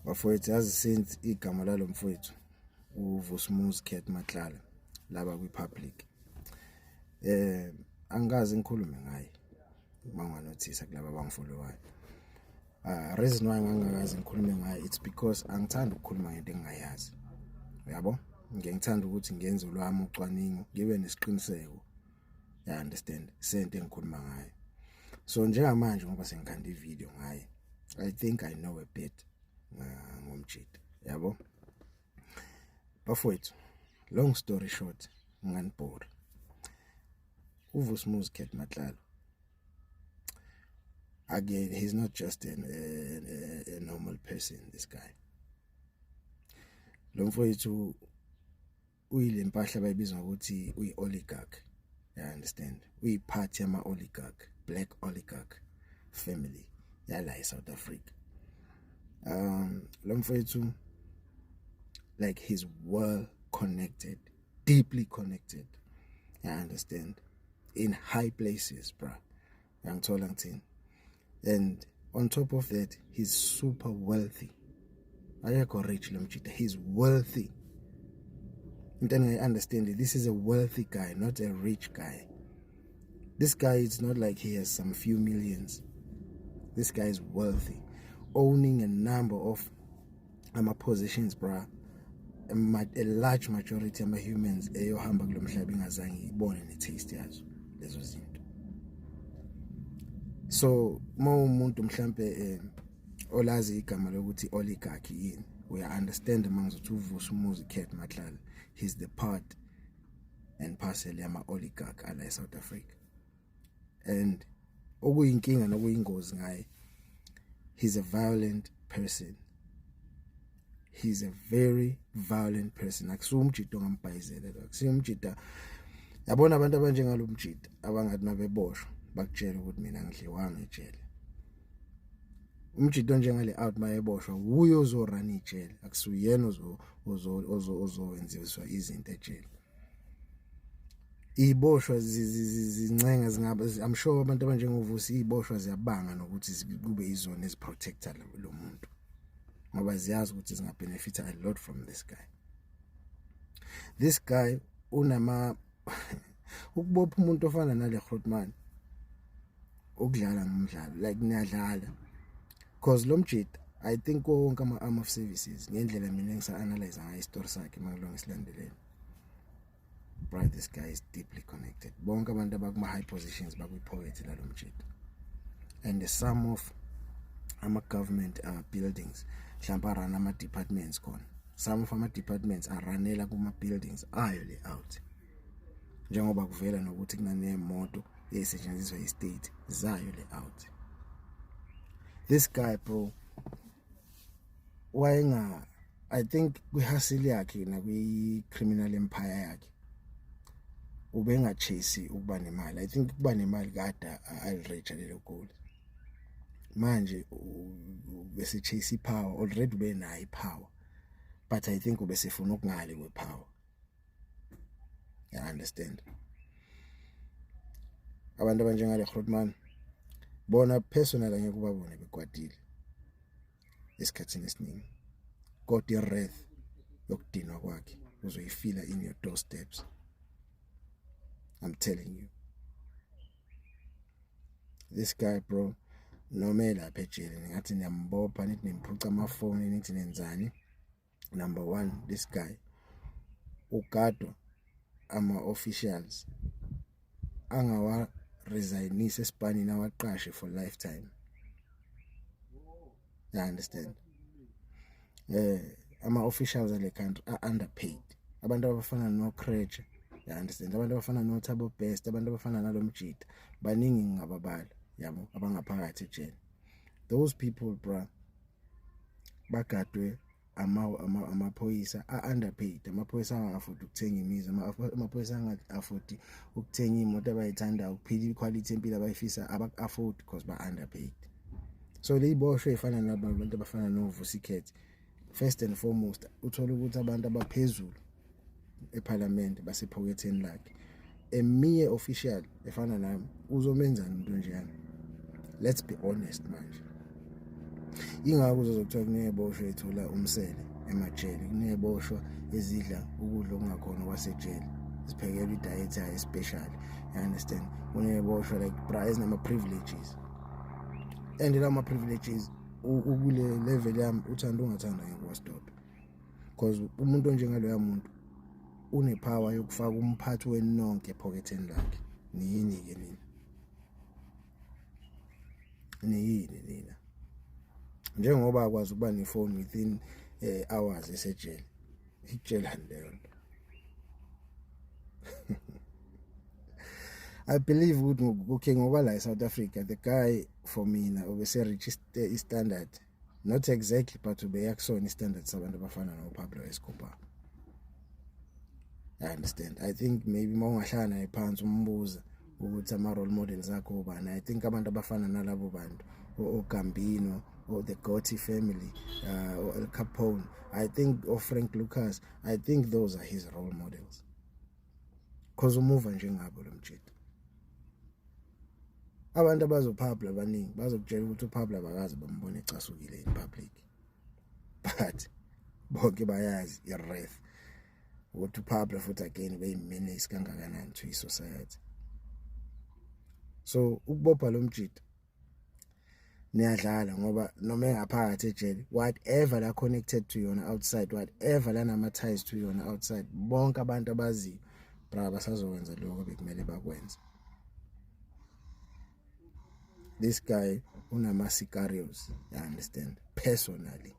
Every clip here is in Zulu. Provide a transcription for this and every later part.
bafowethu yazi since igama lalo mfowethu uVusumuzi Cat Matlala laba kwi-public angikaze ngikhulume ngaye manganothisa kulabo abangifollowayo. Reason why ngangakaze ngikhulume ngaye it's because angithandi ukukhuluma ngento engingayazi. Uyabo? Ngiyangithanda ukuthi ngenze lwami ucwaningo ngibe nesiqiniseko. You understand? Sento engikhuluma ngayo. So njengamanje ngoba sengikhanda ivideo ngaye, I think I know a bit ngomjida. Yabo? Bafowethu, long story short, nganibhora. uVusumuzi Cat Matlala, again, he's not just a normal person, this guy. Lo mfowethu uyile mpahla bayibizwa ukuthi uyi-oligarch. You understand? Uyiphathi yama-oligarch, black oligarch family yala eSouth Africa. Lo mfowethu, like, he's well connected, deeply connected. You understand? In high places, bruh. Ngithola ngithini. And on top of that, he's super wealthy. Ayekho rich lo mjida, he's wealthy. Then I understand it. This is a wealthy guy, not a rich guy. This guy, it's not like he has some few millions. This guy is wealthy, owning a number of positions, bruh. A large majority of humans eyohamba kulo mhlaba ingazange ibone ne-taste yazo lezo zinto. So umuntu mhlambe olazi igama lokuthi oligarch yini, we understand mangizothi uVusumuzi Cat Matlala, he's the part and parcel yama oligarch ala eSouth Africa. And okuyinkinga nokuyingozi ngaye, he's a violent person. He's a very violent person. Akusumjida ongambhayizela lo. Akusumjida. Yabona abantu abanjengalo mjida abangathi mabeboshwa bakutshela ukuthi mina ngidliwanga ejele. Umjida onjengale out mayeboshwa uye ozorana ijele, akusuyena ozowenziswa izinto ejele. Iboshwa zincenga zingaba, I'm sure abantu abanjengoVusi iboshwa ziyabanga nokuthi kube izona eziprotector lo muntu. Ngoba ziyazi ukuthi zingabenefita a lot from this guy. This guy unama ukubopha umuntu ofana nale Grootman ukudlala ngomdlalo, like niyadlala, because lo mjida, I think wonke ama-arm of services ngendlela mina ngisa-analyze ngayo istory sakhe mangilonga isilandeleni. Bro, this guy is deeply connected. Bonke abantu abakuma-high positions bakwi-poverty lalo mjida. And the sum of ama-government buildings mhlawumbe arun ama-departments khona. Some of ama-departments aranela kuma-buildings ayo le out. Njengoba kuvela nokuthi kunanemoto ezisetshenziswa yi-state zayo le out. This guy, bro, I think kwihasili yakhe na kwi-criminal empire yakhe ubengachase ukuba nemali. I think ukuba nemali kada alreach lelo goal. Manje bese chase power, already benayo ipower, but I think ubesefuna ukungale kwepower. You understand? Abantu abanjengale Grootman bona personal angeke ubabone bekwatile esikhathini esiningi, kodwa i-wrath yokudinwa kwakhe uzoyifila in your doorsteps. I'm telling you, this guy, bro, noma elapha ejele ngathi niyambopha nithi nimphuca amafoni nithi nenzani. Number one, this guy ugadwa ama-officials angawa resignise espanini awaqashe for lifetime. You understand? Ama-officials ale country are underpaid. Abantu abafana no-Creche, you understand? Abantu abafana no-Thabo Best, abantu abafana nalo mjida baningi ngababala, yabo, abangaphakathi ejele. Those people, bro, bagadwe amaphoyisa underpaid. Amaphoyisa angafudi ukuthenga imizi, amaphoyisa angafudi ukuthenga imoto abayithanda, ukuphila iquality empilo abayifisa, abaku-afford because ba-underpaid. So le iboshwe ifana nabantu abafana noVusi Cat. First and foremost, uthola ukuthi abantu abaphezulu eParliament basephoketheni lakhe. A mere official efana nami uzomenzani umuntu njani? Let's be honest manje. ingakho uzokuthiwa kuneyeboshwa ethola umsele emajele, kuneyeboshwa ezidla ukudla okungakhona kwasejele, siphekelwa i-diet yayo special, you understand? Kuneyeboshwa like ezinama privileges, and lama privileges ukule level yami uthanda ungathanda ngikuwastop, because umuntu onjengaloya muntu unepower yokufaka umphathi wenonke ephoketheni lakhe. Niyini-ke nina? Niyini nina? Njengoba akwazi ukuba nefone within hours esejele, ijele leyo nto. I believe ukuthi ngoba la eSouth Africa the guy for mina obese register i-standard, not exactly but ubeyakusona i-standard sabantu abafana noPablo Escobar. I understand. I think maybe mawungahlala naye phansi umbuza ukuthi ama-role models akho ubani, I think abantu abafana nalabo bantu oGambino or the Gotti family, or Al Capone, I think, or Frank Lucas, I think those are his role models, because umuva njengabo lo mjito. Abantu abazoPablo abaningi bazokutshela ukuthi uPablo abakazi bambone ecasukile in public, but bonke bayazi i-wrath ukuthi uPablo futhi again beyimenace kangakanani to i-society. So ukubopha lo mjito niyadlala ngoba noma engaphakathi ejele, whatever la connected to yona outside, whatever la nama ties to yona outside, bonke abantu abaziyo bra basazokwenza lokho bekumele bakwenza. This guy unama sicarios, you understand, personally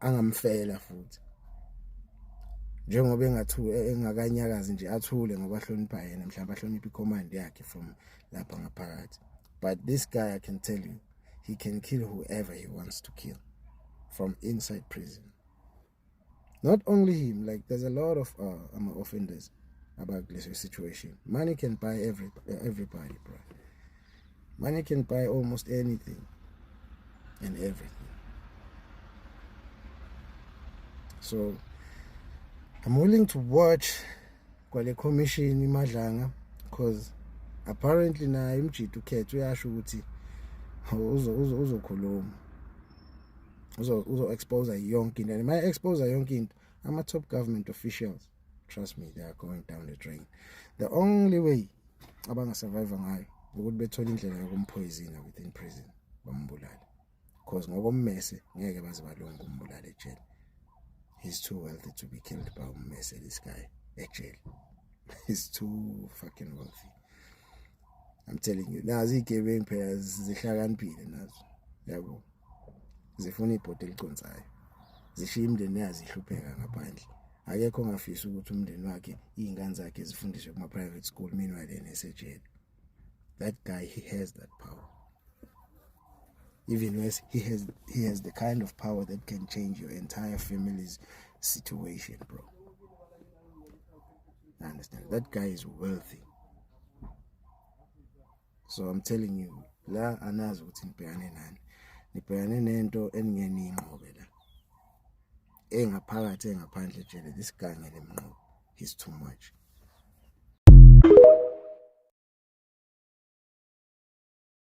angamfela futhi, njengoba engakanyakazi nje athule ngoba ahlonipha yena, mhlawumbe ahlonipha icommand yakhe from lapha ngaphakathi. But this guy, I can tell you, he can kill whoever he wants to kill from inside prison. Not only him, like there's a lot of offenders about this situation. Money can buy everybody, bro. Money can buy almost anything and everything. So I'm willing to watch kwale commission imadlanga, because apparently na imjito ukhetho uyasho ukuthi uzokhuluma, uzo expose yonke into, and my expose yonke into, ama top government officials, trust me, they are going down the drain. The only way abanga survive ngayo ukuthi bethola indlela yokumpoisona within prison bambulala, because ngokommese ngeke baze balonga umbulala ejele. He's too wealthy to be killed by ummese, this guy ejele. He's too fucking wealthy, I'm telling you. Nazi igebengu phela zihlakaniphile nazo, yabo, zifuna ibhodo eliconsayo, zishiya imndeni yazi ihlupheka ngaphandle. Akekho ongafisa ukuthi umndeni wakhe izingane zakhe zifundiswe kuma private school meanwhile yena esejele. That guy, he has that power. Even worse, he has the kind of power that can change your entire family's situation, bro. I understand. That guy is wealthy. So I'm telling you, la anazi ukuthi nibhekane nani. Nibhekane nento eningeni inqobe la. Engaphakathi engaphandle ejele, this guy ngene mnqobe. He's too much.